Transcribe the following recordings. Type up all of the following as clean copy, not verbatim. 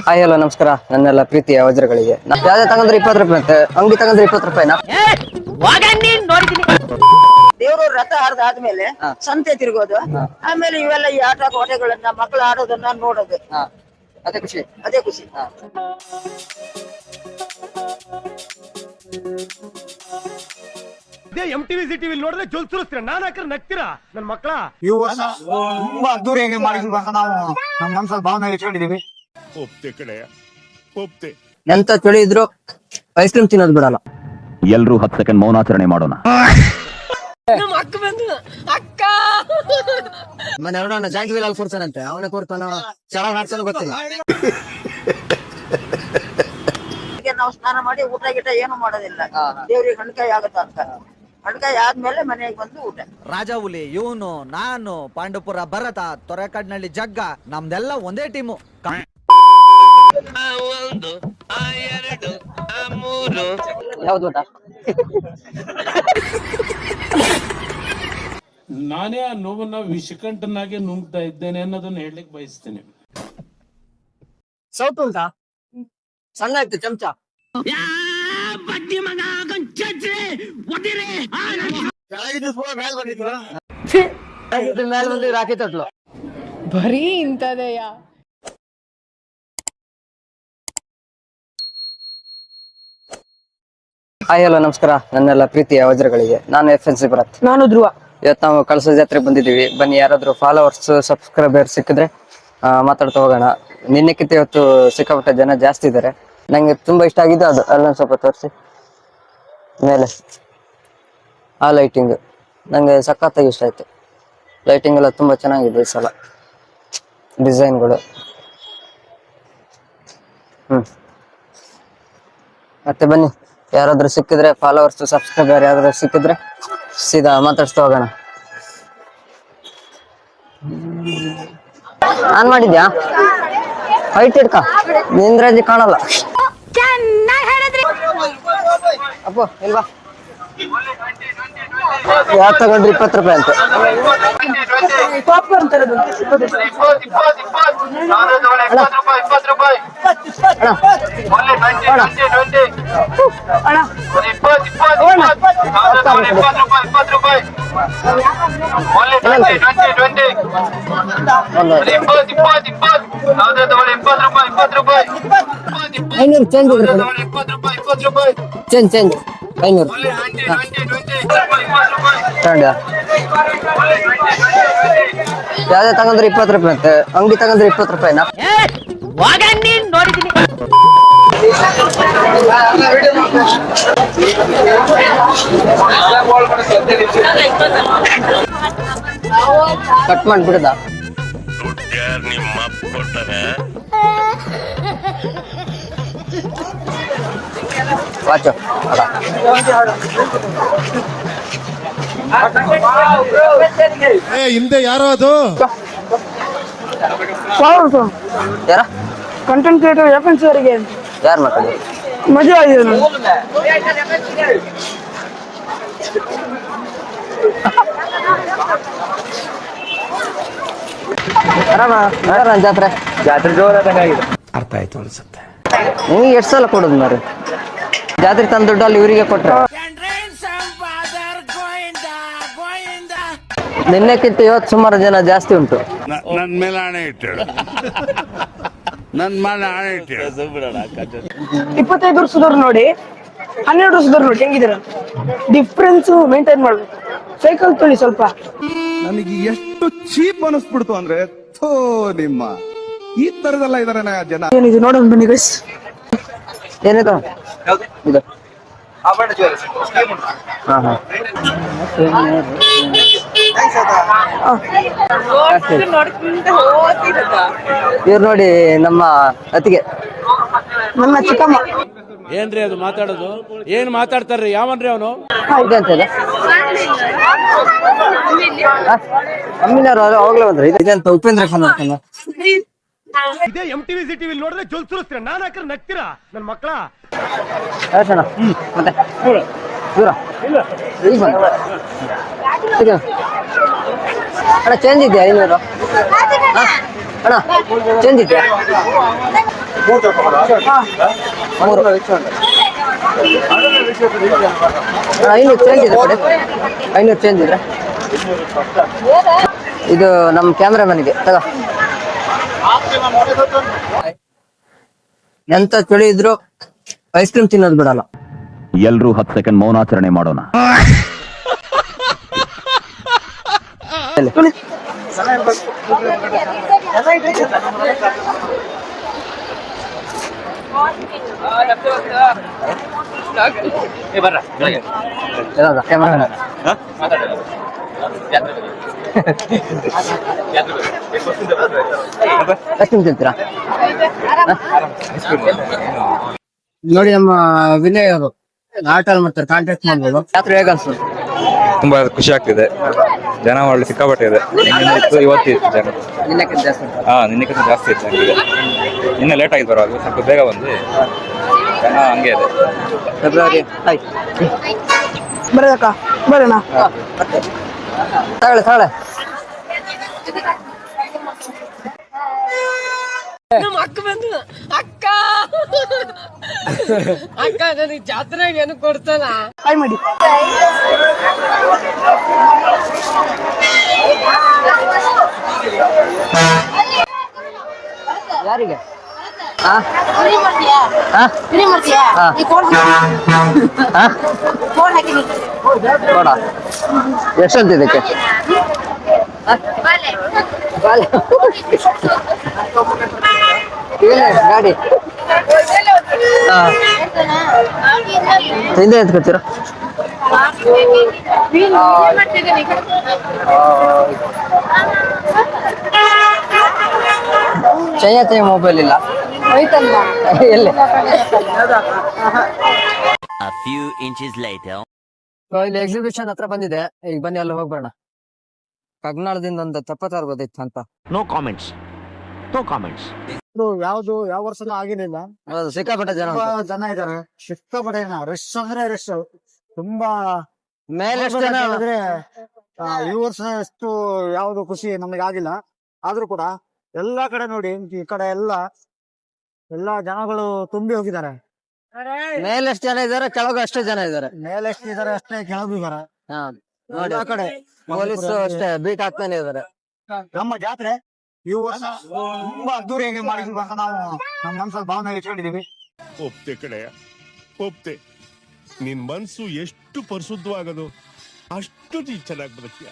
Hi hello ನಮಸ್ಕಾರ ನನ್ನೆಲ್ಲ ಪ್ರೀತಿಯ ವಜ್ರಗಳಿಗೆ ಯಾವ್ದೇ ತಗಂದ್ರೆ 20 ರೂಪಾಯಿ ಅಂತೆ ಅಂಗಡಿ ತಗಂದ್ರೆ 20 ರೂಪಾಯಿನ ದೇವರು ರಥ ಆದ್ಮೇಲೆ ಸಂತೆ ತಿರುಗೋದು ಆಮೇಲೆ ಇವೆಲ್ಲ ಈ ಆಟ ಕೋಟೆಗಳನ್ನ ಮಕ್ಕಳು ಆಡೋದನ್ನ ನೋಡೋದು ಅದೇ ಖುಷಿ. ಅದೇ ಖುಷಿ. MTV ಸಿಟಿವಿ ನೋಡಿದ್ರೆ ಜೊಲ್ ಸುರಿಸ್ತೀರ ನಾನ್ ಹಾಕಿದ್ರೆ ನಗ್ತೀರಾ ನನ್ ಮಕ್ಕಳ ಈ ವರ್ಷ ತುಂಬಾ ಅದ್ದೂರಿಯಾಗಿ ಮಾಡಿದ್ವಿ ಅಂತ ನಾವು ನಮ್ಮ ಮನಸ್ಸಲ್ಲಿ ಭಾವನೆ ಇಟ್ಕೊಂಡಿದೀವಿ. ಒಪ್ತೆ ಕಡೆಯ ಒಪ್ತೆ. ಎಂತ ಚಳಿ ಇದ್ರು ಐಸ್ ಕ್ರೀಮ್ ತಿನ್ನೋದು ಬಿಡಲ್ಲ. ಎಲ್ರೂ 10 ಸೆಕೆಂಡ್ ಮೌನಾಚರಣೆ ಮಾಡೋಣ. ಮನೆ ಅವನ ಜಾಗಿ ವೀಲಲ್ಲಿ ಕೂರ್ತಾನಂತೆ, ಅವನೇ ಕೂರ್ತಾನೋ ಚೆನ್ನಾಗಿ ನಾಡ್ಸೋದು ಗೊತ್ತಿಲ್ಲ. ನಾವು ಸ್ನಾನ ಮಾಡಿ ಊಟ ಗೀಟ ಏನು ಮಾಡೋದಿಲ್ಲ, ದೇವ್ರಿಗೆ ಹಣ್ಕಾಯಿ ಆಗತ್ತ ಅಂತ. ಹಣ್ಕಾಯಿ ಆದ್ಮೇಲೆ ಮನೆಗೆ ಬಂದು ಊಟ. ರಾಜಾಹುಲಿ, ಇವನು, ನಾನು, ಪಾಂಡುಪುರ ಭರತ, ತೊರೆಕಾಡ್ನಳ್ಳಿ ಜಗ್ಗ, ನಮ್ದೆಲ್ಲ ಒಂದೇ ಟೀಮು. ಯಾವ್ದು ಊಟ? ನಾನೇ ಆ ನೋವನ್ನ ವಿಷಕಂಠನಾಗೆ ನುಂಗ್ತಾ ಇದ್ದೇನೆ ಅನ್ನೋದನ್ನ ಹೇಳಲಿಕ್ಕೆ ಬಯಸ್ತೇನೆ. ಸೌಟ್ ಉಂಟಾ? ಸಣ್ಣ ಇತ್ತು ಚಮಚ. ಮೇಲೆ ಬಂದು ರಾಕಿ ತೊಟ್ಲು ಬರೀ ಇಂಥದೆಯ. ಹಾಯ್ ಹಲೋ ನಮಸ್ಕಾರ ನನ್ನೆಲ್ಲ ಪ್ರೀತಿಯ ವಜ್ರಗಳಿಗೆ. ನಾನು FNC ಭರತ್. ನಾನು ಧ್ರುವ. ಇವತ್ತು ನಾವು ಕಳಸ ಜಾತ್ರೆಗೆ ಬಂದಿದ್ದೀವಿ. ಬನ್ನಿ, ಯಾರಾದ್ರೂ ಫಾಲೋವರ್ಸ್ ಸಬ್ಸ್ಕ್ರೈಬರ್ ಸಿಕ್ಕಿದ್ರೆ ಮಾತಾಡ್ತಾ ಹೋಗೋಣ. ನಿನ್ನೆಕ್ಕಿಂತ ಇವತ್ತು ಸಿಕ್ಕಾಪಟ್ಟೆ ಜನ ಜಾಸ್ತಿ ಇದ್ದಾರೆ. ನಂಗೆ ತುಂಬಾ ಇಷ್ಟ ಆಗಿದ್ದು ಅದು. ಅಲ್ಲೊಂದು ಸ್ವಲ್ಪ ತೋರಿಸಿ ಮೇಲೆ ಆ ಲೈಟಿಂಗ್ ನಂಗೆ ಸಖತ್ತಾಗಿ ಇಷ್ಟ ಆಯ್ತು. ಲೈಟಿಂಗ್ ಎಲ್ಲ ತುಂಬಾ ಚೆನ್ನಾಗಿದೆ ಈ ಸಲ, ಡಿಸೈನ್ಗಳು. ಮತ್ತೆ ಬನ್ನಿ, ಯಾರಾದ್ರೂ ಸಿಕ್ಕಿದ್ರೆ ಫಾಲೋವರ್ಸ್ ಸಬ್ಸ್ಕ್ರೈಬರ್ ಯಾರಾದ್ರೂ ಸಿಕ್ಕಿದ್ರೆ ಸೀದಾ ಮಾತಾಡ್ಸ್ತಾ ಹೋಗೋಣ. ಆನ್ ಮಾಡಿದ್ಯಾ? ಹೈಟ್ ಇಡ್ಕ ನಿಂದ್ರಾಜಿ ಕಾಣಲ್ಲ. ಅಪ್ಪು ಇಲ್ವಾ? ಯಾವ ತಗೊಂಡ್ರಿ? 20 ರೂಪಾಯಿ ಅಂತೆ. ಪಾಪ್ಕಾರ್ನ್ ತರೋದು ಐನೂರು ಚೇಂಜ್ ಚೇಂಜ್ ಚೇಂಜ್ 500 ಯಾವ್ದೇ ತಗಂದ್ರೆ 20 ರೂಪಾಯಿ ಅಂತೆ ಅಂಗಡಿ ತಗಂದ್ರೆ 20 ರೂಪಾಯಿನ. ಕಟ್ ಮಾಡ್ಬಿಡದ ನಿಮ್ಮ ಕೊಟ್ಟರೆ ವಾಚು ಹಿಂದೆ ಯಾರೋ ಅದು ಯಾರ ಕಂಟೆಂಟ್ ಕ್ರಿಯೇಟರ್ FNC ಅವರಿಗೆ ಯಾರು ಮಾತಾಡಿ ಮದುವೆ ಆಗಿದೆ ಜಾತ್ರೆ ಜಾತ್ರೆ ಜೋರಾಗಿದೆ. ಅರ್ಥ ಆಯ್ತು ಅನ್ಸುತ್ತೆ. ನಿಮಗೆ ಎಷ್ಟು ಸಲ ಕೊಡೋದು ಮಾರು? ಜಾತ್ರೆ ತಂದ ದುಡ್ಡು ಅಲ್ಲಿ ಇವರಿಗೆ ಕೊಟ್ರೆ ನಿನ್ನೆಕ್ಕಿಂತ ಇವತ್ತು ಸುಮಾರು ಜನ ಜಾಸ್ತಿ ಉಂಟು. ನನ್ ಮೇಲೆ ಹಣೆ ಇಟ್ಟಳು, ನನ್ ಮೇಲೆ ಹಣೆ ಇಟ್ಟಳು. 25 ವರ್ಷದವ್ರು ನೋಡಿ 12 ವರ್ಷದವ್ರು ನೋಡಿ ಹೆಂಗಿದ್ದೀರ, ಡಿಫ್ರೆನ್ಸ್ ಮೇಂಟೈನ್ ಮಾಡ್ಬೇಕು. ಸೈಕಲ್ ತೊಳಿ ಸ್ವಲ್ಪ. ನನಗೆ ಎಷ್ಟು ಚೀಪ್ ಅನಿಸ್ಬಿಡ್ತು ಅಂದ್ರೆ, ಥೋ ನಿಮ್ಮ ಈ ತರದೆಲ್ಲ ಇದಾರೆ ಜನ. ಏನಿದೆ ನೋಡೋಣ ಬನ್ನಿ ಗೈಸ್. ಏನಿದು ಇದು? ಇವ್ರು ನೋಡಿ ನಮ್ಮ ಅತ್ತಿಗೆ, ನನ್ನ ಚಿಕ್ಕಮ್ಮ. ಏನ್ರಿ ಅದು ಮಾತಾಡೋದು? ಏನ್ ಮಾತಾಡ್ತಾರ್ರಿ? ಯಾವನ್ರಿ ಅವನು? ಇದೆ ಅಂತ ಇದೆ. ಅಮ್ಮಿನವ್ರು ಅವಾಗಲೇ ಬಂದ್ರೆ ಇದೆ ಅಂತ ಉಪೇಂದ್ರ ಖಾನ್ ಅಂತ. ಇದೇ MTV ಸಿಟಿವಿ ನೋಡಿದ್ರೆ ಜೊಲ್ ಸುರಿಸ್ತೀರ ನಾನ್ ಹಾಕಿದ್ರೆ ನಗ್ತೀರಾ ನನ್ ಮಕ್ಕಳ. ಮತ್ತೆ ದೂರ ಈಗ ಬಂದ ಅಣ್ಣ ಚೇಂಜ್ ಇದೆಯಾ 500? ಅಣ್ಣ ಚೇಂಜ್ ಇದೆಯಾ? 3 500 ಚೇಂಜ್ ಇದೆ ಕೊಡಿ. 500 ಚೇಂಜ್ ಇದ್ರೆ ಇದು ನಮ್ಮ ಕ್ಯಾಮ್ರಾಮನ್ಗೆ ತಗೋ. ಎಂತ ಚಳಿ ಇದ್ರು ಐಸ್ ಕ್ರೀಮ್ ತಿನ್ನೋದು ಬಿಡಲ್ಲ. ಎಲ್ರೂ 10 ಸೆಕೆಂಡ್ ಮೌನಾಚರಣೆ ಮಾಡೋಣ. ಕ್ಯಾಮ್ರಾಮನ್ ಐಸ್ ಕ್ರೀಮ್ ತಿಂತೀರಾ? ನೋಡಿ ನಮ್ಮ ವಿನಯ್ ಅವರು ಆಟ ಮಾಡ್ತಾರೆ, ಕಾಂಟ್ಯಾಕ್ಟ್ ಮಾಡ್ಬೋದು. ಜಾತ್ರೆ ಹೇಗೆ ಅನ್ಸುತ್ತೆ? ತುಂಬಾ ಖುಷಿ ಆಗ್ತಿದೆ. ಜನ ಒಳ್ಳೆ ಸಿಕ್ಕಾಪಟ್ಟೆ ಇದೆ. ಇವತ್ತಿತ್ತು ಜನ, ನಿನ್ನಕ್ಕಿಂತ ಜಾಸ್ತಿ ಉಂಟಾ? ನಿನ್ನಕ್ಕಿಂತ ಜಾಸ್ತಿ ಇತ್ತು ನನಗೆ. ನಿನ್ನೆ ಲೇಟ್ ಆಗಿ ಬರೋದು, ಸ್ವಲ್ಪ ಬೇಗ ಬಂದು ಜನ ಹಂಗೆ ಇದೆ. ಫೆಬ್ರವರಿ ಬರೋದಕ್ಕ ಬರೋಣ. ತಗೊಳ್ಳಿ ತಗೊಳ್ಳಿ. ನಮ್ಮ ಅಕ್ಕ ಬಂದು ಅಕ್ಕ ಅಕ್ಕ ನನಗೆ ಜಾತ್ರೆಗೆ ಏನು ಕೊಡ್ತಾನ ಹಾಯ್ ಮಾಡಿ. ಯಾರಿಗೆ? ಕೊಡ ಎಷ್ಟಂತ ಇದಕ್ಕೆ? ಗಾಡಿ ಹಿಂದೆ ಎತ್ಕೊತೀರ? ಚೈತ್ರ ಮೊಬೈಲ್ ಇಲ್ಲ ಎಲ್ಲಿ? ಇಲ್ಲಿ ಎಕ್ಸಿಬಿಷನ್ ಹತ್ರ ಬಂದಿದೆ, ಈಗ ಬನ್ನಿ ಅಲ್ಲಿ ಹೋಗ್ಬರೋಣ. ಕಗ್ನಾಳದಿಂದ ಒಂದು ತಪ್ಪತ್ತಾರು ಗೊತ್ತಿತ್ತು ಅಂತ. No comments. ಯಾವ್ದು ಯಾವ ವರ್ಷನೂ ಆಗಿರ್ಲಿಲ್ಲ. ಹೌದು, ಸಿಕ್ಕಾಪಟ್ಟೆ ಜನ ತುಂಬಾ ಜನ ಇದಾರೆ, ಸಿಕ್ಕಾಪಟ್ಟೆ ಜನ, ರಶ್ ಅಂದ್ರೆ ರಶ್ ತುಂಬಾ. ಮೇಲೆ ಎಷ್ಟು ಜನ? ಹೇಳಿದ್ರೆ ಈ ವರ್ಷ ಎಷ್ಟು ಯಾವ್ದು ಖುಷಿ ನಮಗೆ ಆಗಿಲ್ಲ. ಆದ್ರೂ ಕೂಡ ಎಲ್ಲಾ ಕಡೆ ನೋಡಿ, ಈ ಕಡೆ ಎಲ್ಲಾ ಜನಗಳು ತುಂಬಿ ಹೋಗಿದ್ದಾರೆ. ಮೇಲೆ ಎಷ್ಟು ಜನ ಇದಾರೆ, ಕೆಳಗೆ ಅಷ್ಟೇ ಜನ ಇದಾರೆ. ಮೇಲೆ ಎಷ್ಟು ಇದಾರೆ ಅಷ್ಟೇ ಕೆಳಗೂ ಇದಾರೆ. ನೋಡಿ ಎಲ್ಲಾ ಕಡೆ ಪೊಲೀಸ್ ಅಷ್ಟೇ ಬೀಟ್ ಹಾಕ್ತಾನೆ ಇದಾರೆ. ನಮ್ಮ ಜಾತ್ರೆ ಈ ವರ್ಷ ತುಂಬಾ ಅದ್ದೂರಿಯಾಗಿ ಮಾಡಿದ್ವಿ ಅಂತ ನಾವು ನಮ್ಮ ಮನಸ್ಸಲ್ಲಿ ಭಾವನೆ ಇಟ್ಕೊಂಡಿದೀವಿ. ಒಪ್ತೆ ಕಡೆಯ ಒಪ್ತೆ. ನಿನ್ ಮನ್ಸು ಎಷ್ಟು ಪರಿಶುದ್ಧವಾಗದು ಅಷ್ಟು ನೀ ಚೆನ್ನಾಗಿ ಬದುಕ್ತೀಯ.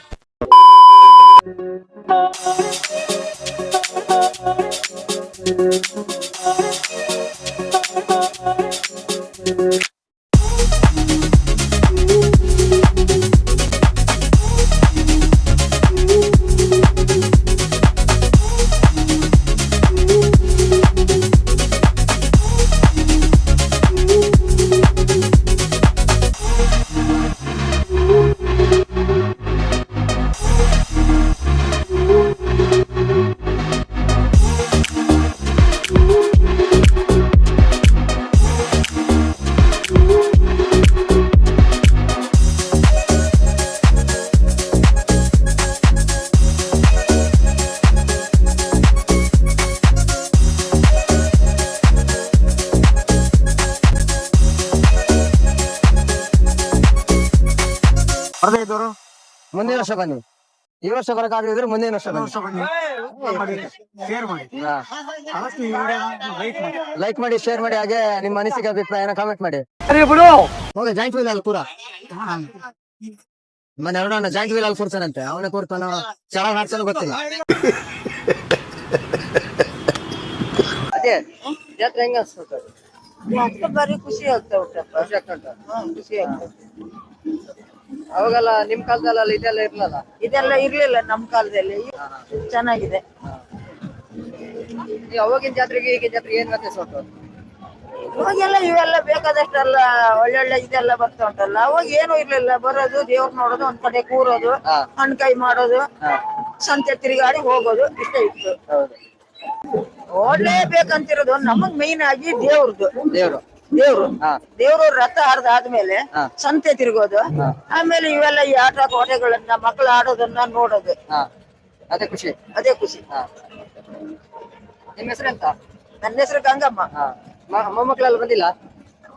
ಮುಂದಿನ ವರ್ಷ ಬನ್ನಿ. ಈ ವರ್ಷ ಬರಕಾಗದಿದ್ರೆ ಮುಂದಿನ ವರ್ಷ ಬನ್ನಿ. ಶೇರ್ ಮಾಡಿ, ಲೈಕ್ ಮಾಡಿ, ಶೇರ್ ಮಾಡಿ, ಹಾಗೆ ನಿಮ್ಮ ಅನಿಸಿಕೆ ಅಭಿಪ್ರಾಯನ ಕಾಮೆಂಟ್ ಮಾಡಿ. ಹೋಗಿ ಜಾಯಿಂಟ್ ವೀಲ್ ಅಲ್ಲಿ ಪೂರ ಮನೆ ಅವನ ಜಾಯಿಂಟ್ ವೀಲ್ ಅಲ್ಲಿ ಕೂರ್ತಾನಂತೆ, ಅವನೇ ಕೂರ್ತಾನ, ಚೆನ್ನಾಗಿ ಮಾಡ್ತಾನೋ ಗೊತ್ತಿಲ್ಲ. ಅದೇ ಜಾತ್ರೆ ಹೆಂಗ ಅನ್ಸುತ್ತೆ? ಬಾರಿ ಖುಷಿ ಆಗ್ತಾ ಉಂಟಪ್ಪ. ಖುಷಿ ಆಗ್ತಾ. ಅವಾಗೆಲ್ಲ ನಿಮ್ ಕಾಲದಲ್ಲ ಇದೆಲ್ಲ ಇರ್ಲಲ್ಲ? ಇದೆಲ್ಲ ಇರ್ಲಿಲ್ಲ ನಮ್ಮ ಕಾಲದಲ್ಲಿ. ಚೆನ್ನಾಗಿದೆ. ಅವಾಗಿನ ಜಾತ್ರೆಗೆ ಈಗಿನ ಜಾತ್ರೆಗೆ ಏನ್ ವ್ಯತ್ಯಾಸ ಉಂಟು? ಇವಾಗೆಲ್ಲ ಇವೆಲ್ಲ ಬೇಕಾದಷ್ಟೆಲ್ಲ ಒಳ್ಳೊಳ್ಳೆ ಇದೆಲ್ಲ ಬರ್ತಾ ಉಂಟಲ್ಲ. ಅವಾಗ ಏನು ಇರ್ಲಿಲ್ಲ, ಬರೋದು ದೇವ್ರ ನೋಡೋದು, ಒಂದ್ ಕಡೆ ಕೂರೋದು, ಹಣ್ಕಾಯಿ ಮಾಡೋದು, ಸಂತೆ ತಿರುಗಾಡಿ ಹೋಗೋದು, ಇಷ್ಟ ಇತ್ತು. ಓಡ್ಲೇಬೇಕಂತಿರೋದು ನಮಗ್ ಮೈನ್ ಆಗಿ ದೇವ್ರದ್ದು. ದೇವ್ರು ರಥ ಹರಿದ ಆದ್ಮೇಲೆ ಸಂತೆ ತಿರುಗೋದು, ಆಮೇಲೆ ಇವೆಲ್ಲ ಈ ಆಟ ಕೋಟೆಗಳನ್ನ ಮಕ್ಕಳು ಆಡೋದನ್ನ ನೋಡೋದು, ಅದೇ ಖುಷಿ. ಅದೇ ಖುಷಿ. ನಿಮ್ಮ ಹೆಸರೆಂತ? ನನ್ನ ಹೆಸರು ಗಂಗಮ್ಮ. ಮೊಮ್ಮಕ್ಕಳೆಲ್ಲ ಬಂದಿಲ್ಲ?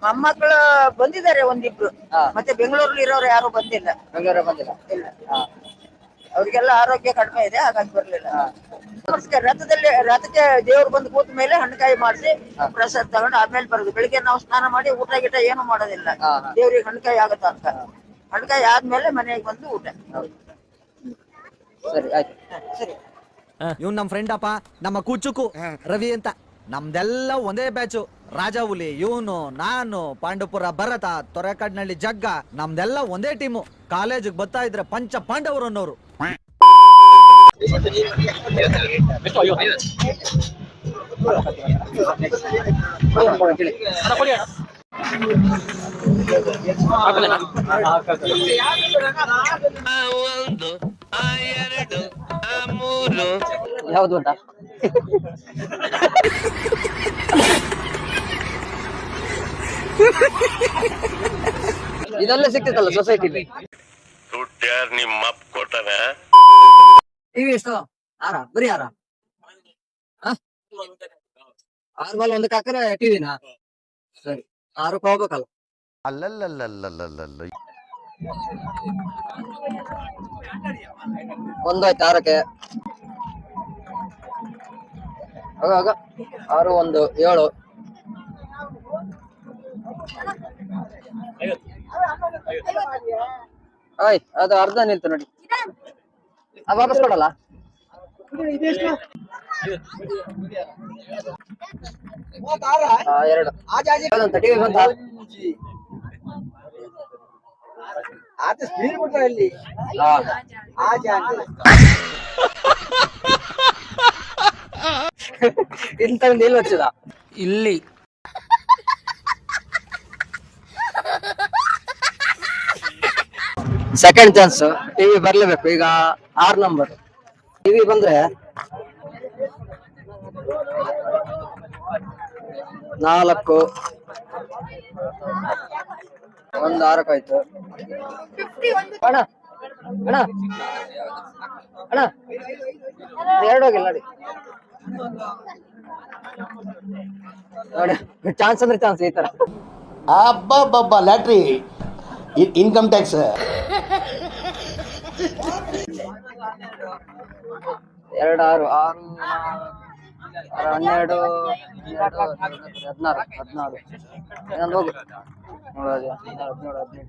ಮೊಮ್ಮಕ್ಕಳು ಬಂದಿದ್ದಾರೆ ಒಂದಿಬ್ರು, ಹಾ. ಮತ್ತೆ ಬೆಂಗಳೂರಲ್ಲಿ ಇರೋರು ಯಾರು ಬಂದಿಲ್ಲ. ಬೆಂಗಳೂರು ಬಂದಿಲ್ಲ? ಇಲ್ಲ, ಅವ್ರಿಗೆಲ್ಲ ಆರೋಗ್ಯ ಕಡಿಮೆ ಇದೆ, ಹಾಗಾಗಿ ಬರ್ಲಿಲ್ಲ. ರಥಕ್ಕೆ ದೇವ್ರು ಬಂದು ಕೂತ ಮೇಲೆ ಹಣ್ಣುಕಾಯಿ ಮಾಡಿಸಿ ಪ್ರಸಾದ ತಗೊಂಡು ಆಮೇಲೆ ಬರೋದು. ಬೆಳಿಗ್ಗೆ ನಾವು ಸ್ನಾನ ಮಾಡಿ ಊಟ ಗೀಟ ಏನು ಮಾಡೋದಿಲ್ಲ, ದೇವ್ರಿಗೆ ಹಣ್ಣುಕಾಯಿ ಆಗತ್ತ ಅಂತ. ಹಣ್ಣುಕಾಯಿ ಆದ್ಮೇಲೆ ಮನೆಗೆ ಬಂದು ಊಟ. ಸರಿ ಆಯ್ತು. ಸರಿ. ಇವ್ ನಮ್ ಫ್ರೆಂಡ್ ಅಪ್ಪ, ನಮ್ಮ ಕೂಚುಕು ರವಿ ಅಂತ. ನಮ್ದೆಲ್ಲ ಒಂದೇ ಬ್ಯಾಚು. ರಾಜ ಹುಲಿ ಇವನು, ನಾನು, ಪಾಂಡುಪುರ ಭರತ, ತೊರೆಕಾಡ್ನಳ್ಳಿ ಜಗ್ಗ, ನಮ್ದೆಲ್ಲ ಒಂದೇ ಟೀಮು. ಕಾಲೇಜಿಗೆ ಬರ್ತಾ ಇದ್ರೆ ಪಂಚ ಪಾಂಡವರು ಅನ್ನೋರು. ಯಾವುದು ಅಂತ ಇದೆಲ್ಲ ಸಿಕ್ತಿತ್ತಲ್ಲ ಸೊಸೈಟಿಲಿ. ದುಡ್ಡು ಯಾರು ನಿಮ್ಮ ಅಪ್ಪ ಕೊಟ್ಟಾನ? ಟಿವಿ ಎಷ್ಟು? ಬರೀ 6 ಬಾಲ್ ಒಂದಕ್ಕೆ ಹಾಕ್ರೆ ಟಿವಿನ? ಸರಿ, 6 ಹೋಗ್ಬೇಕಲ್ಲ. ಅಲ್ಲಲ್ಲಲ್ಲಲ್ಲಲ್ಲಲ್ಲ ಒಂದಾಯ್ತು 6ಕ್ಕೆ. ಆಗ 6 1 7. ಆಯ್ ಅದು ಅರ್ಧ ನಿಲ್ತು ನೋಡಿ. ವಾಪಸ್ ಕೊಡಲ್ಲ? 2 ಟಿವಿ ಬಂತ? ಇಂತ ನಿಲ್ ಹಚ್ಚದ ಇಲ್ಲಿ. ಸೆಕೆಂಡ್ ಚಾನ್ಸ್, ಟಿವಿ ಬರ್ಲೇಬೇಕು. ಈಗ 6 ನಂಬರ್ ಟಿವಿ ಬಂದ್ರೆ 4 1 6 ಆಯ್ತು. ಅಣ್ಣ ಅಣ್ಣ ಅಣ್ಣ 2 ಹೋಗಿಲ್ಲ ನೋಡಿ. ನೋಡಿ ಚಾನ್ಸ್ ಅಂದ್ರೆ ಚಾನ್ಸ್ ಈ ತರ. ಅಬ್ಬಬ್ಬಬ್ಬ ಲ್ಯಾಟ್ರಿ, ಇನ್ಕಮ್ ಟ್ಯಾಕ್ಸ್. 2 6 6 12 16 ಇನ್ನೊಂದು ಹೋಗು. 17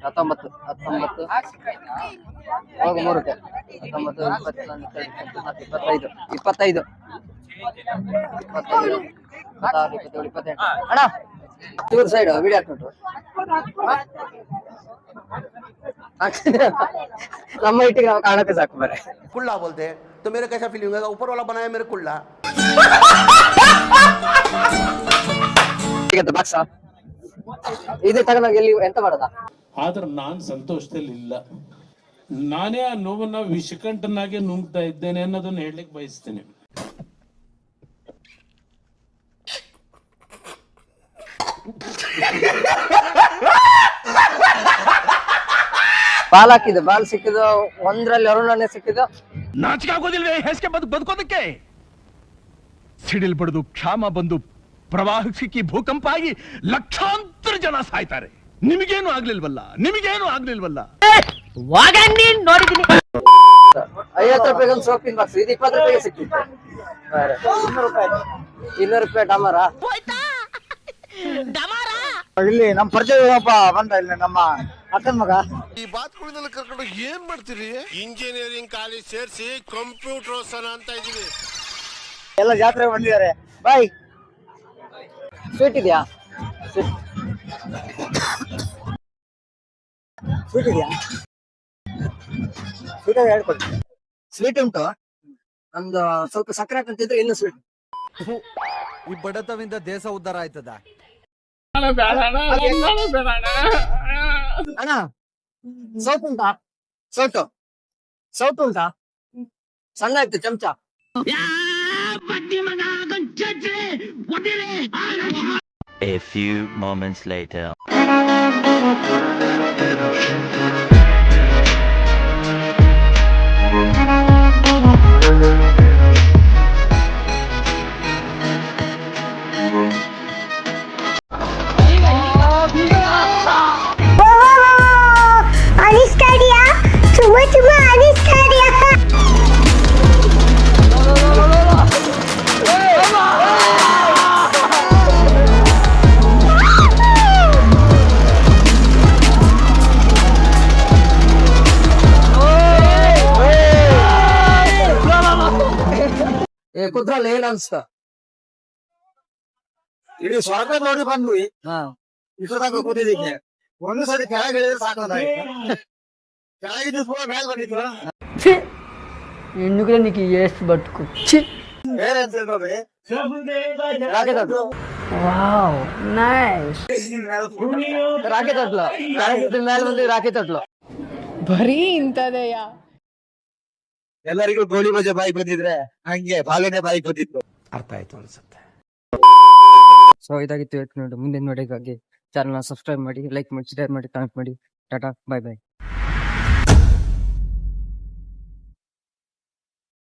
18 19 ಹೋಗು 3ಕ್ಕೆ. 19 20 25 26 27 28. ಅಣ್ಣ ಚೂರು ಸೈಡ್ ವಿಡಿಯೋ ಹಾಕ್ಬಿಟ್ಟು ನಮ್ಮ ಇಟ್ಟಿಗೆ ನಾವು ಕಾಣಕ್ಕೆ ಸಾಕು ಬರೇ. कुल्ला बोलते हैं तो मेरे कैसा फीलिंग होगा? ऊपर वाला बनाया मेरे कुल्ला. ಬಾಕ್ಸ ಇದು ತಗೊಂಡಾಗ ಎಲ್ಲಿ ಎಂತ ಮಾಡದ? ಆದ್ರೆ ನಾನ್ ಸಂತೋಷದಲ್ಲಿ ಇಲ್ಲ. ನಾನೇ ಆ ನೋವನ್ನ ವಿಷಕಂಠನಾಗೆ ನುಂಗ್ತಾ ಇದ್ದೇನೆ ಅನ್ನೋದನ್ನ ಹೇಳಲಿಕ್ಕೆ ಬಯಸ್ತೇನೆ. ಬಾಲ್ ಹಾಕಿದ್ದು, ಬಾಲ್ ಸಿಕ್ಕಿದ್ದು 1ರಲ್ಲಿ ಅರುಣನೇ ಸಿಕ್ಕಿದ್ದು. ನಾಚಿಕೆ ಆಗೋದಿಲ್ವೇ ಹೇಸಿಗೆ ಬದುಕೋದಕ್ಕೆ? ಸಿಡಿಲ್ ಬಡಿದು ಕ್ಷಾಮ ಬಂದು ಪ್ರವಾಹ ಸಿಕ್ಕಿ ಭೂಕಂಪ ಆಗಿ ಲಕ್ಷಾಂತರ ಜನ ಸಾಯ್ತಾರೆ. ನಿಮಗೇನು ಆಗ್ಲಿಲ್ವಲ್ಲ? 50 ರೂಪಾಯಿಗೆ ಒಂದು ಸೋಪಿನ ಬಾಕ್ಸ್, ಇದು 20 ರೂಪಾಯಿಗೆ ಸಿಕ್ಕಿತ್ತು. 200 ರೂಪಾಯಿ ಡಮರ. ಇಲ್ಲಿ ನಮ್ಮ ಪರಿಚಯ ಒಬ್ಬ ಬಂದ, ಇಲ್ಲಿ ನಮ್ಮ ಅಕ್ಕನ ಮಗ. ಈ ಬಾತ್ಕೋಳಿನೆಲ್ಲ ಕರ್ಕೊಂಡು ಏನ್ ಮಾಡ್ತೀರಿ? ಇಂಜಿನಿಯರಿಂಗ್ ಕಾಲೇಜ್ ಸೇರಿಸಿ ಕಂಪ್ಯೂಟರ್ ಓದ್ಸೋಣ ಅಂತ ಇದೀವಿ. ಎಲ್ಲ ಜಾತ್ರೆ ಬಂದಿದ್ದಾರೆ. ಬಾಯ್. ಸ್ವೀಟ್ ಇದೆಯಾ? ಸ್ವೀಟ್ ಇದೆಯಾ? ಸ್ವೀಟ್ ಹೇಳ್ಕೊಡಿ. ಸ್ವೀಟ್ ಉಂಟು, ಒಂದು ಸ್ವಲ್ಪ ಸಕ್ಕರೆ ಹಾಕಂತಿದ್ರೆ ಇನ್ನು ಸ್ವೀಟ್. ಈ ಬಡತವಿಂದ ದೇಶ ಉದ್ಧಾರ ಆಯ್ತದ? ಅಣ್ಣ ಸೌಟ್ ಉಂಟಾ? ಸೌಟ್ ಉಂಟಾ? ಸಣ್ಣ ಆಯ್ತು ಚಮಚ. A few moments later. ಕುದ್ರಲ್ಲ ಏನ್ ಅನ್ಸ್ತ? ಇಡೀ ಸ್ವರ್ಗ ನೋಡಿ ಬಂದ್ವಿ ಇಷ್ಟದಾಗ ಕೂತಿದ್ದಕ್ಕೆ ಒಂದು ಸರಿ ಕೆಳಗೆ ಇಳಿದ್ರೆ ಸಾಕೋದಾಗಿತ್ತು. ಕೆಳಗಿದ್ದು ಪೂರ ಮೇಲೆ ಬಂದಿತ್ತು. ఎందుకు నీకు ఏసు బతుకు ಬೇರೆ ಅಂತ ಹೇಳ್ರಿ వావ్ నైస్ ರಾಕೆಟ್ ಅಟ್ಲ ಮೇಲೆ ಬಂದು ರಾಕೆಟ್ ಅಟ್ಲ ಬರೀ ಇಂತದೆಯಾ? ಎಲ್ಲರಿಗೂ ಗೋಳಿ ಮಜಾ ಬಾಯಿ ಬಂದಿದ್ರೆ ಹಂಗೆ ಬಾಗನೆ ಬಾಯಿ ಬಂದಿತ್ತು. ಅರ್ಥ ಆಯ್ತು ಅನ್ಸುತ್ತೆ. ಸೊ ಇದಾಗಿತ್ತು ಇವತ್ತು ನೋಡಿ. ಮುಂದಿನ ನೋಡಿಗಾಗಿ ಚಾನಲ್ ಸಬ್ಸ್ಕ್ರೈಬ್ ಮಾಡಿ, ಲೈಕ್ ಮಾಡಿ, ಶೇರ್ ಮಾಡಿ, ಕಮೆಂಟ್ ಮಾಡಿ. Tata, bye bye.